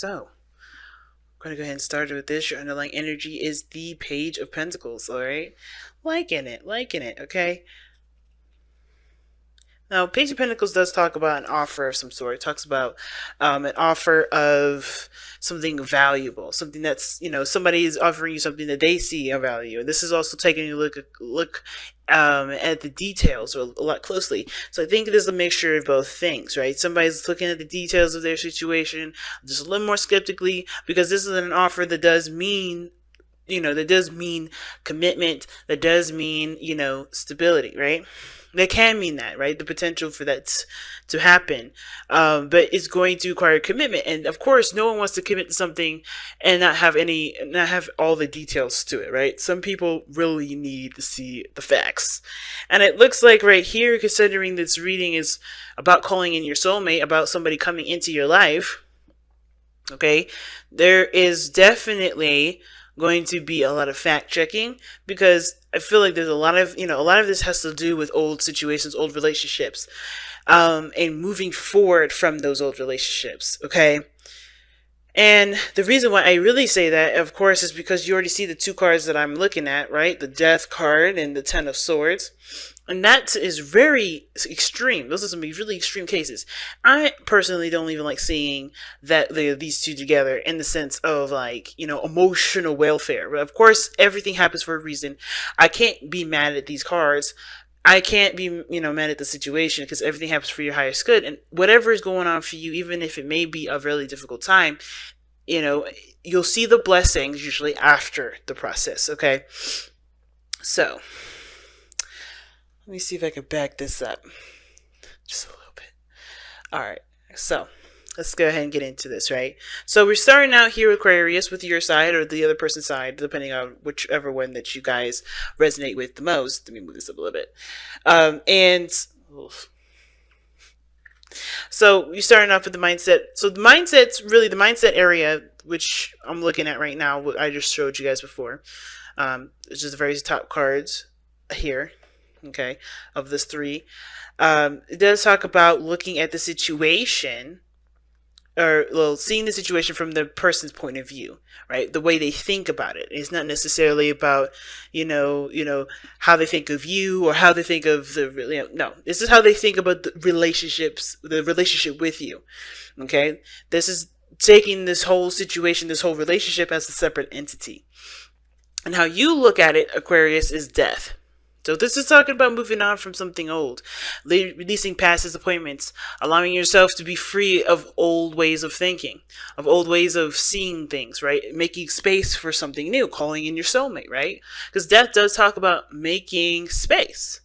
So I'm going to go ahead and start with this. Your underlying energy is the Page of Pentacles, all right? Liking it, okay? Now, Page of Pentacles does talk about an offer of some sort. It talks about an offer of something valuable, something that's, somebody is offering you something that they see a value. And this is also taking a look at the details a lot closely. So I think it is a mixture of both things, right? Somebody's looking at the details of their situation just a little more skeptically, because this is an offer that does mean commitment, that does mean, stability, right? That can mean that, right? The potential for that to happen. But it's going to require commitment. And of course, no one wants to commit to something and not have all the details to it, right? Some people really need to see the facts. And it looks like right here, considering this reading is about calling in your soulmate, about somebody coming into your life, okay, there is definitely going to be a lot of fact checking, because I feel like there's a lot of this has to do with old situations, old relationships, and moving forward from those old relationships, okay? And the reason why I really say that, of course, is because you already see the two cards that I'm looking at, right? The Death card and the Ten of Swords. And that is very extreme. Those are some really extreme cases. I personally don't even like seeing that these two together in the sense of emotional welfare. But of course, everything happens for a reason. I can't be mad at these cards. I can't be, mad at the situation, because everything happens for your highest good. And whatever is going on for you, even if it may be a really difficult time, you'll see the blessings usually after the process, okay? So let me see if I can back this up just a little bit. All right, so let's go ahead and get into this, right? So we're starting out here, Aquarius, with your side or the other person's side, depending on whichever one that you guys resonate with the most. Let me move this up a little bit. So you're starting off with the mindset. So the mindset's really the mindset area, which I'm looking at right now, what I just showed you guys before. It's just the very top cards here. Okay, of this three. It does talk about looking at the situation, or seeing the situation from the person's point of view, right? The way they think about it. It's not necessarily about, how they think of you or how they think of no. This is how they think about the relationship with you. Okay, this is taking this whole situation, this whole relationship as a separate entity, and how you look at it, Aquarius, is death. So this is talking about moving on from something old, releasing past disappointments, allowing yourself to be free of old ways of thinking, of old ways of seeing things, right? Making space for something new, calling in your soulmate, right? Because death does talk about making space.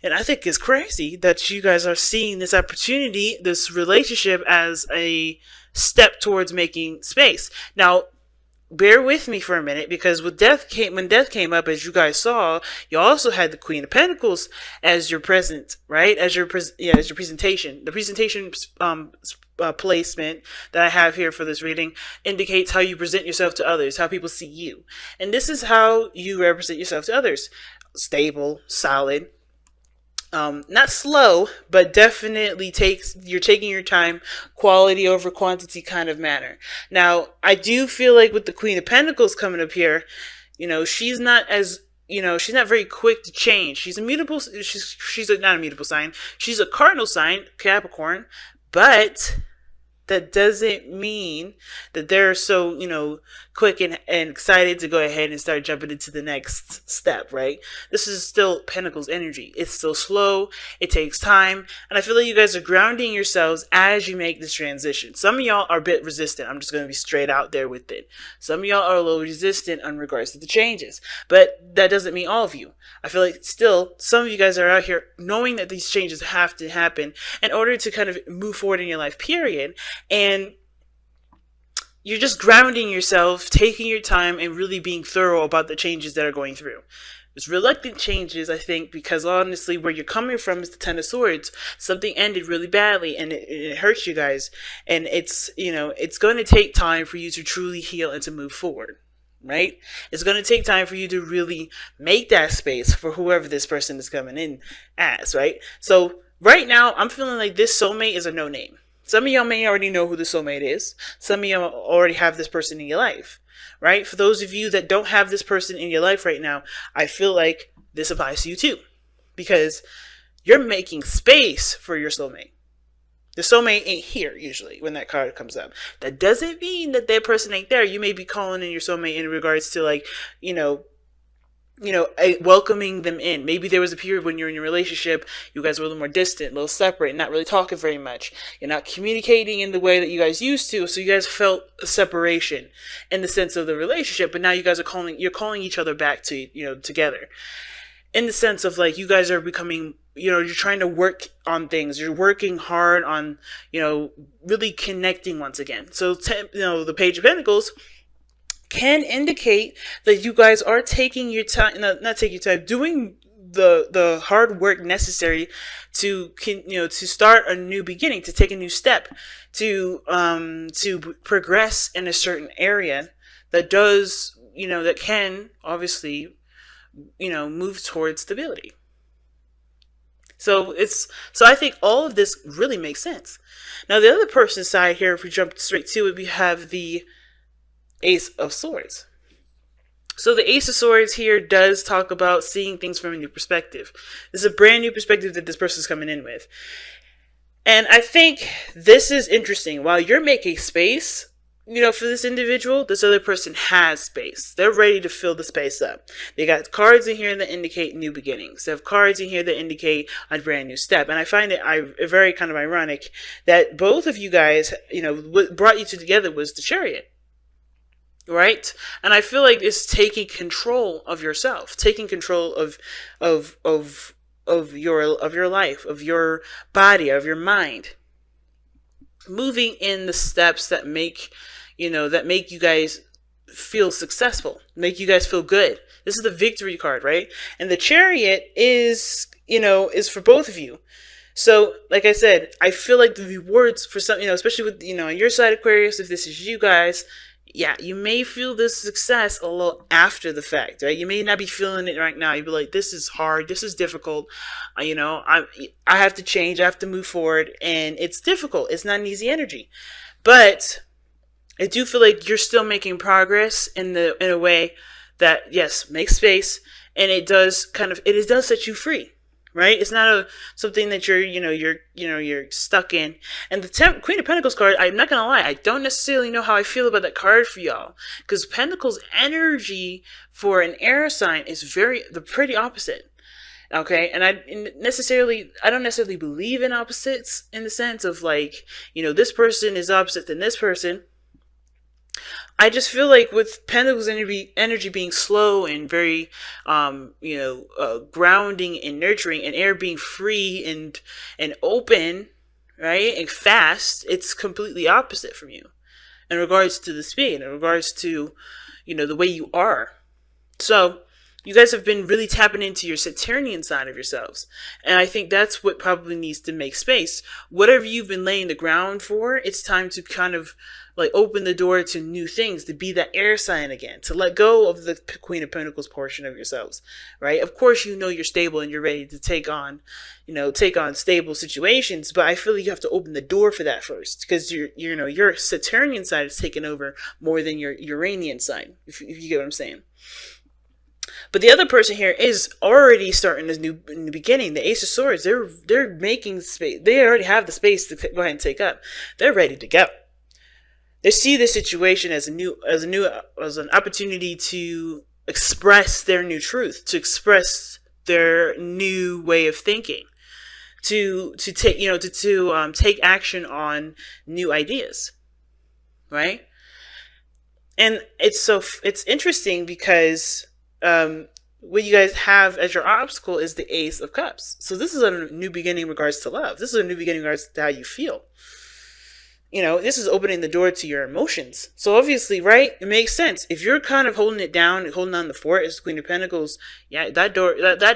And I think it's crazy that you guys are seeing this opportunity, this relationship, as a step towards making space. Now, bear with me for a minute, because when death came up, as you guys saw, you also had the Queen of Pentacles as your present, right? As your presentation. The presentation placement that I have here for this reading indicates how you present yourself to others, how people see you. And this is how you represent yourself to others. Stable, solid, not slow, but definitely you're taking your time, quality over quantity kind of manner. Now, I do feel like with the Queen of Pentacles coming up here, she's not very quick to change. She's not a mutable sign. She's a cardinal sign, Capricorn, but that doesn't mean that they're so, quick and excited to go ahead and start jumping into the next step, right? This is still Pentacles energy. It's still slow. It takes time. And I feel like you guys are grounding yourselves as you make this transition. Some of y'all are a bit resistant. I'm just going to be straight out there with it. Some of y'all are a little resistant in regards to the changes, but that doesn't mean all of you. I feel like still some of you guys are out here knowing that these changes have to happen in order to kind of move forward in your life, period. And you're just grounding yourself, taking your time, and really being thorough about the changes that are going through. There's reluctant changes, I think, because honestly, where you're coming from is the Ten of Swords. Something ended really badly, and it hurts you guys. And it's going to take time for you to truly heal and to move forward, right? It's going to take time for you to really make that space for whoever this person is coming in as, right? So right now, I'm feeling like this soulmate is a no-name. Some of y'all may already know who the soulmate is. Some of y'all already have this person in your life, right? For those of you that don't have this person in your life right now, I feel like this applies to you too, because you're making space for your soulmate. The soulmate ain't here usually when that card comes up. That doesn't mean that that person ain't there. You may be calling in your soulmate in regards to, like, welcoming them in. Maybe there was a period when you're in your relationship, you guys were a little more distant, a little separate, not really talking very much. You're not communicating in the way that you guys used to, so you guys felt a separation in the sense of the relationship. But now you guys are you're calling each other back to, together. In the sense of, like, you guys are becoming, you're trying to work on things. You're working hard on, really connecting once again. So, the Page of Pentacles can indicate that you guys are taking your time, not taking your time, doing the hard work necessary to start a new beginning, to take a new step, to progress in a certain area that does, that can obviously, move towards stability. So I think all of this really makes sense. Now, the other person's side here, if we jump straight to it, we have the Ace of Swords. So the Ace of Swords here does talk about seeing things from a new perspective. This is a brand new perspective that this person's coming in with. And I think this is interesting. While you're making space, for this individual, this other person has space. They're ready to fill the space up. They got cards in here that indicate new beginnings. They have cards in here that indicate a brand new step. And I find it very kind of ironic that both of you guys, what brought you two together was the Chariot. Right? And I feel like it's taking control of yourself, taking control of your life, of your body, of your mind, moving in the steps that make you guys feel successful, make you guys feel good. This is the Victory card, right? And the Chariot is for both of you. So, like I said, I feel like the rewards for some, especially with, on your side, Aquarius, if this is you guys, yeah, you may feel this success a little after the fact, right? You may not be feeling it right now. You'd be like, this is hard. This is difficult. I have to change. I have to move forward. And it's difficult. It's not an easy energy. But I do feel like you're still making progress in a way that, yes, makes space. And it does set you free. Right? It's not something that you're stuck in. And the Queen of Pentacles card, I'm not going to lie, I don't necessarily know how I feel about that card for y'all. Because Pentacles energy for an air sign is the pretty opposite. Okay? And I don't necessarily believe in opposites in the sense of, like, this person is opposite than this person. I just feel like with Pentacles energy being slow and very, grounding and nurturing, and air being free and open, right, and fast, it's completely opposite from you in regards to the speed, in regards to, the way you are. So you guys have been really tapping into your Saturnian side of yourselves. And I think that's what probably needs to make space. Whatever you've been laying the ground for, it's time to kind of like open the door to new things, to be that air sign again, to let go of the Queen of Pentacles portion of yourselves, right? Of course, you're stable and you're ready to take on stable situations, but I feel like you have to open the door for that first, because your Saturnian side is taking over more than your Uranian side, if you get what I'm saying. But the other person here is already starting this new beginning. The Ace of Swords, they're making space. They already have the space to go ahead and take up. They're ready to go. They see this situation as an opportunity to express their new truth, to express their new way of thinking, to take action on new ideas, right? And it's interesting because what you guys have as your obstacle is the Ace of Cups. So this is a new beginning in regards to love. This is a new beginning in regards to how you feel. This is opening the door to your emotions. So obviously, right, it makes sense. If you're kind of holding it down and holding on the fort as the Queen of Pentacles, yeah, that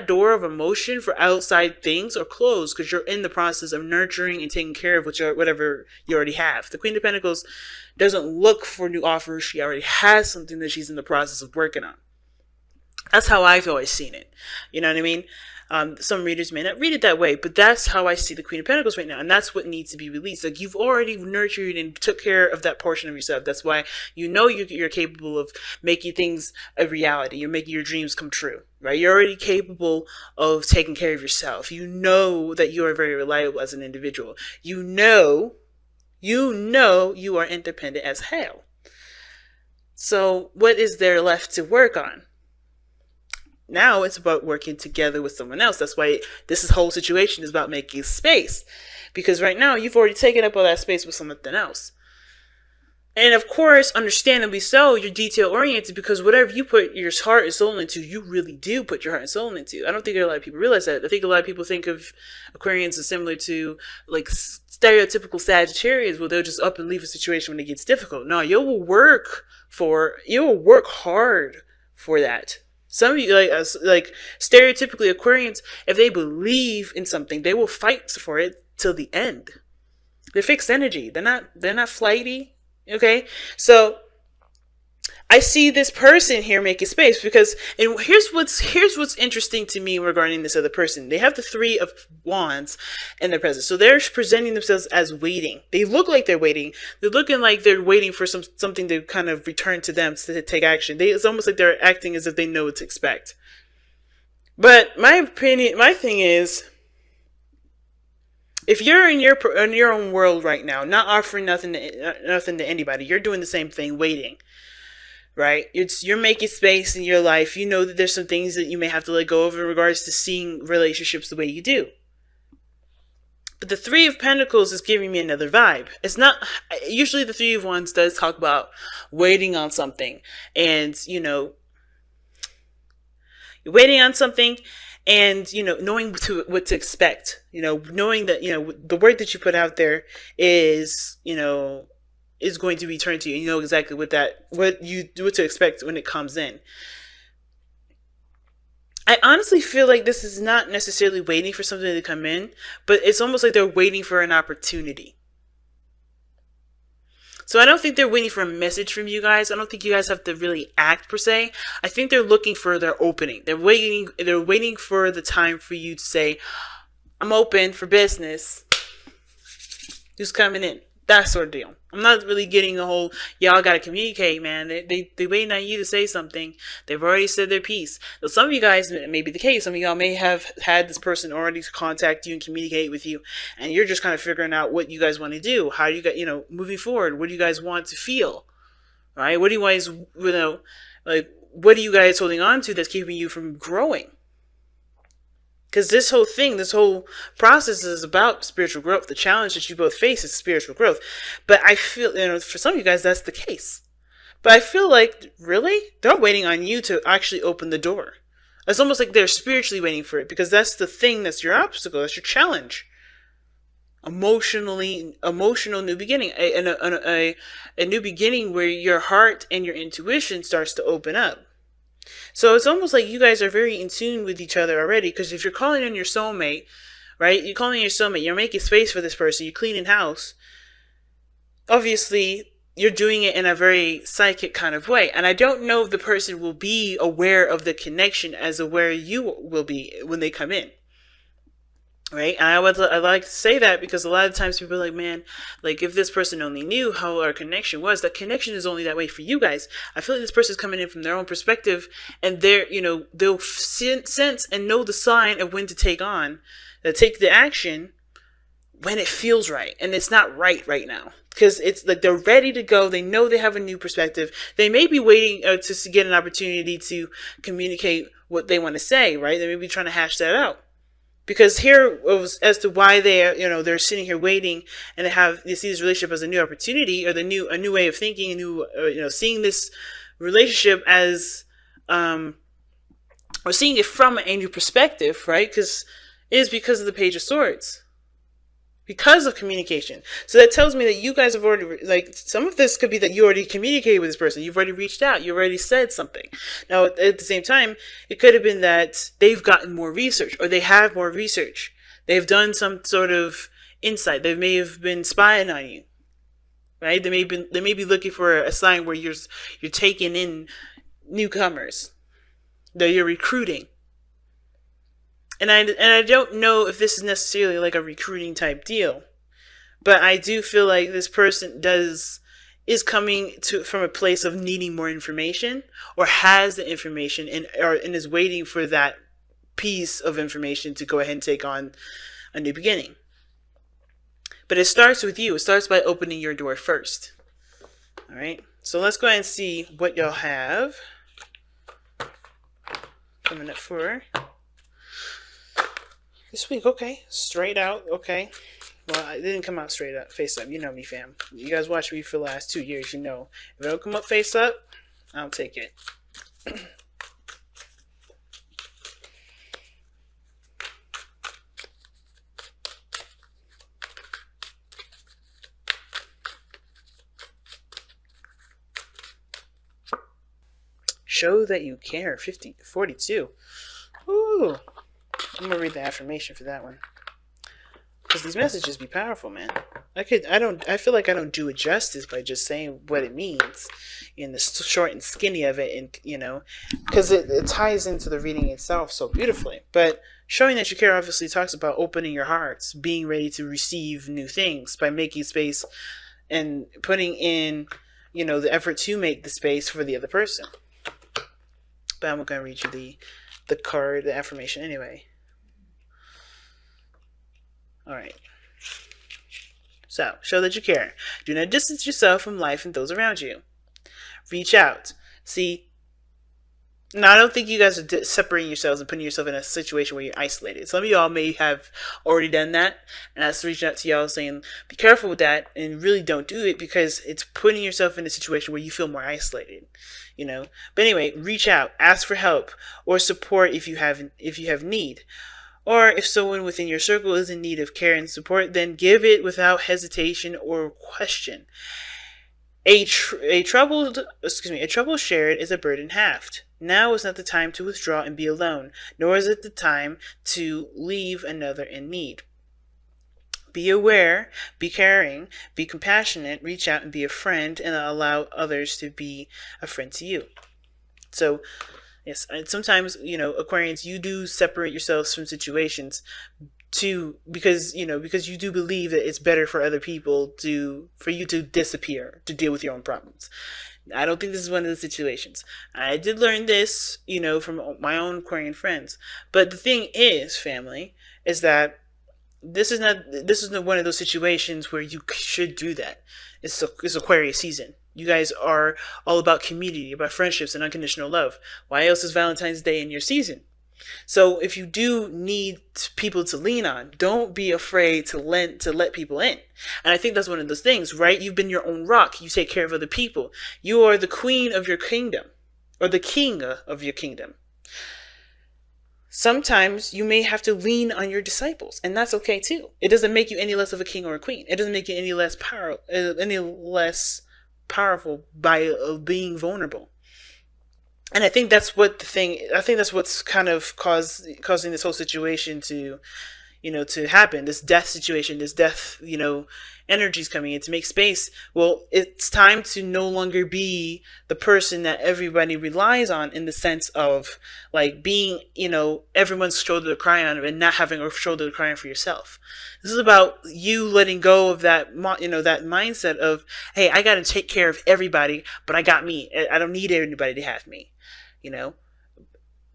door of emotion for outside things are closed because you're in the process of nurturing and taking care of whatever you already have. The Queen of Pentacles doesn't look for new offers. She already has something that she's in the process of working on. That's how I've always seen it. You know what I mean? Some readers may not read it that way, but that's how I see the Queen of Pentacles right now, and that's what needs to be released. Like, you've already nurtured and took care of that portion of yourself. That's why you know you're capable of making things a reality. You're making your dreams come true, right? You're already capable of taking care of yourself. You know that you are very reliable as an individual. You know you are independent as hell. So what is there left to work on? Now it's about working together with someone else. That's why this whole situation is about making space. Because right now you've already taken up all that space with something else. And of course, understandably so, you're detail-oriented because whatever you put your heart and soul into, you really do put your heart and soul into. I don't think a lot of people realize that. I think a lot of people think of Aquarians as similar to like stereotypical Sagittarius, where they'll just up and leave a situation when it gets difficult. No, you will work hard for that. Some of you, like stereotypically Aquarians, if they believe in something, they will fight for it till the end. They're fixed energy. They're not flighty. Okay, so I see this person here making space because, and here's what's interesting to me regarding this other person. They have the Three of Wands in their presence, so they're presenting themselves as waiting. They look like they're waiting. They're looking like they're waiting for something to kind of return to them to take action. It's almost like they're acting as if they know what to expect. But my thing is, if you're in your own world right now, not offering nothing to anybody, you're doing the same thing, waiting, right? You're making space in your life. You know that there's some things that you may have to let go of in regards to seeing relationships the way you do. But the Three of Pentacles is giving me another vibe. It's not usually the Three of Wands does talk about waiting on something, and you're waiting on something. And, knowing what to expect, knowing that, the word that you put out there is, is going to be turned to you. You know exactly what to expect when it comes in. I honestly feel like this is not necessarily waiting for something to come in, but it's almost like they're waiting for an opportunity. So I don't think they're waiting for a message from you guys. I don't think you guys have to really act per se. I think they're looking for their opening. They're waiting for the time for you to say, I'm open for business. Who's coming in? That sort of deal. I'm not really getting the whole, y'all got to communicate, man. They waiting on you to say something. They've already said their piece. So some of you guys, it may be the case. Some of y'all may have had this person already contact you and communicate with you. And you're just kind of figuring out what you guys want to do. How you got, moving forward. What do you guys want to feel? Right? What do you guys, what are you guys holding on to that's keeping you from growing? Because this whole process is about spiritual growth. The challenge that you both face is spiritual growth. But I feel, for some of you guys, that's the case. But I feel like, really? They're waiting on you to actually open the door. It's almost like they're spiritually waiting for it, because that's the thing that's your obstacle. That's your challenge. Emotional new beginning. A new beginning where your heart and your intuition starts to open up. So it's almost like you guys are very in tune with each other already, because if you're calling in your soulmate, right? You're calling in your soulmate, you're making space for this person, you're cleaning house. Obviously, you're doing it in a very psychic kind of way. And I don't know if the person will be aware of the connection as aware you will be when they come in. Right? And I like to say that because a lot of times people are like, man, like if this person only knew how our connection was, that connection is only that way for you guys. I feel like this person's coming in from their own perspective, and they'll sense and know the sign of when to take the action when it feels right. And it's not right now. Because it's like they're ready to go. They know they have a new perspective. They may be waiting to get an opportunity to communicate what they want to say, right? They may be trying to hash that out. Because here was as to why they're sitting here waiting, and they see this relationship as a new opportunity, or a new way of thinking, seeing this relationship as or seeing it from a new perspective, right? Because of the Page of Swords. Because of communication. So that tells me that you guys have already, some of this could be that you already communicated with this person. You've already reached out. You already said something. Now, at the same time, it could have been that they've gotten more research, or they have more research. They've done some sort of insight. They may have been spying on you, right? They may be looking for a sign where you're taking in newcomers, that you're recruiting. And I don't know if this is necessarily like a recruiting type deal, but I do feel like this person is coming to from a place of needing more information, or has the information, and is waiting for that piece of information to go ahead and take on a new beginning. But it starts with you. It starts by opening your door first. All right. So let's go ahead and see what y'all have coming up for this week. Okay. Straight out. Okay. Well, it didn't come out straight up, face up. You know me, fam. You guys watch me for the last 2 years, you know. If it don't come up face up, I'll take it. Show that you care. 42. Ooh. I'm gonna read the affirmation for that one. Because these messages be powerful, man. I feel like I don't do it justice by just saying what it means in the short and skinny of it, and because it ties into the reading itself so beautifully. But showing that you care obviously talks about opening your hearts, being ready to receive new things by making space and putting in, the effort to make the space for the other person. But I'm going to read you the card, the affirmation anyway. All right. So, show that you care. Do not distance yourself from life and those around you. Reach out. See, now I don't think you guys are separating yourselves and putting yourself in a situation where you're isolated. Some of y'all may have already done that, and that's reaching out to y'all saying, be careful with that, and really don't do it, because it's putting yourself in a situation where you feel more isolated. But anyway, reach out, ask for help or support if you have need. Or if someone within your circle is in need of care and support, then give it without hesitation or question. A trouble shared is a burden halved. Now is not the time to withdraw and be alone, nor is it the time to leave another in need. Be aware, be caring, be compassionate, reach out and be a friend, and allow others to be a friend to you. So, yes, and sometimes, Aquarians, you do separate yourselves from situations because you do believe that it's better for other people for you to disappear, to deal with your own problems. I don't think this is one of the situations. I did learn this, from my own Aquarian friends. But the thing is, family, is that this is not one of those situations where you should do that. It's Aquarius season. You guys are all about community, about friendships and unconditional love. Why else is Valentine's Day in your season? So if you do need people to lean on, don't be afraid to let people in. And I think that's one of those things, right? You've been your own rock. You take care of other people. You are the queen of your kingdom, or the king of your kingdom. Sometimes you may have to lean on your disciples, and that's okay too. It doesn't make you any less of a king or a queen. It doesn't make you any less powerful by being vulnerable. And I think that's what's kind of causing this whole situation to happen. This death situation, this death, energies coming in to make space. Well, it's time to no longer be the person that everybody relies on, in the sense of like being, everyone's shoulder to cry on, and not having a shoulder to cry on for yourself. This is about you letting go of that, that mindset of, hey, I got to take care of everybody, but I got me. I don't need anybody to have me,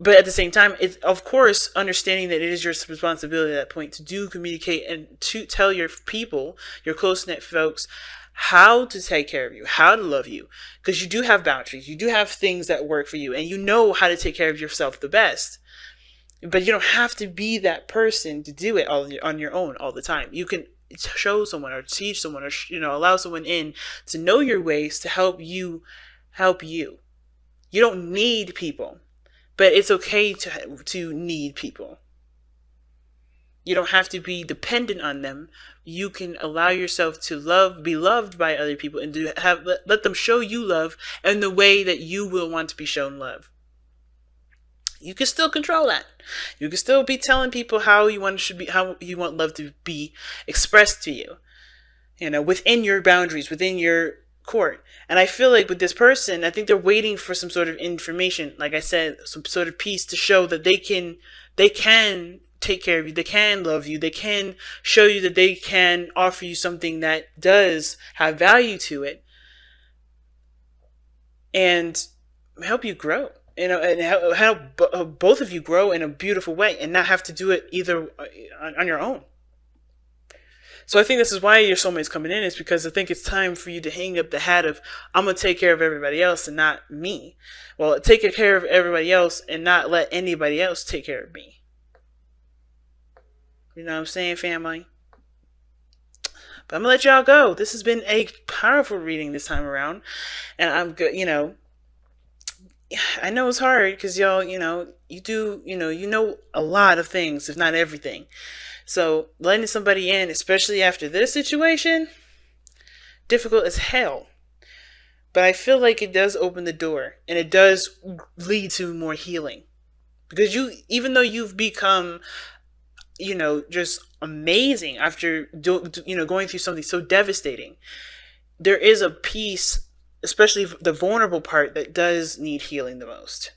But at the same time, it's, of course, understanding that it is your responsibility at that point to do communicate and to tell your people, your close-knit folks, how to take care of you, how to love you. Because you do have boundaries. You do have things that work for you. And you know how to take care of yourself the best. But you don't have to be that person to do it all on your own all the time. You can show someone or teach someone or, allow someone in to know your ways to help you help you. You don't need people. But it's okay to need people. You don't have to be dependent on them. You can allow yourself to be loved by other people, and let them show you love in the way that you will want to be shown love. You can still control that. You can still be telling people how you want love to be expressed to you. Within your boundaries, within your court. And I feel like with this person, I think they're waiting for some sort of information, like I said, some sort of piece to show that they can take care of you. They can love you. They can show you that they can offer you something that does have value to it and help you grow. You know, and help both of you grow in a beautiful way and not have to do it either on your own. So I think this is why your soulmate's coming in, is because I think it's time for you to hang up the hat of, I'm going to take care of everybody else and not me. Well, take care of everybody else and not let anybody else take care of me. You know what I'm saying, family? But I'm going to let y'all go. This has been a powerful reading this time around. And I'm good, you know. I know it's hard because y'all, you know, you know a lot of things, if not everything. So letting somebody in, especially after this situation, difficult as hell. But I feel like it does open the door, and it does lead to more healing. Because even though you've become, you know, just amazing after going through something so devastating, there is a piece, especially the vulnerable part, that does need healing the most.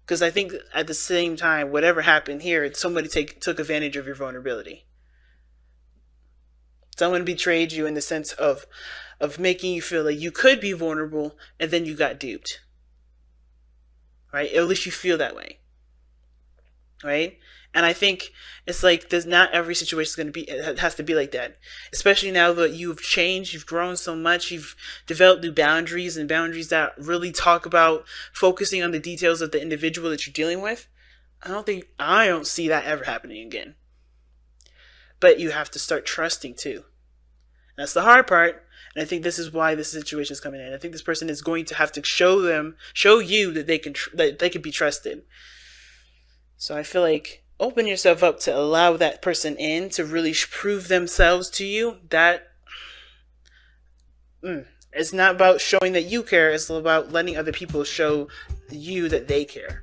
Because I think at the same time, whatever happened here, somebody took advantage of your vulnerability. Someone betrayed you in the sense of making you feel like you could be vulnerable, and then you got duped. Right? At least you feel that way. Right? And I think it's like, there's not every situation is going to be, it has to be like that. Especially now that you've changed, you've grown so much, you've developed new boundaries, and boundaries that really talk about focusing on the details of the individual that you're dealing with. I don't see that ever happening again. But you have to start trusting too. That's the hard part. And I think this is why this situation is coming in. I think this person is going to have to show you that they can be trusted. So I feel like, open yourself up to allow that person in to really prove themselves to you. That it's not about showing that you care. It's about letting other people show you that they care.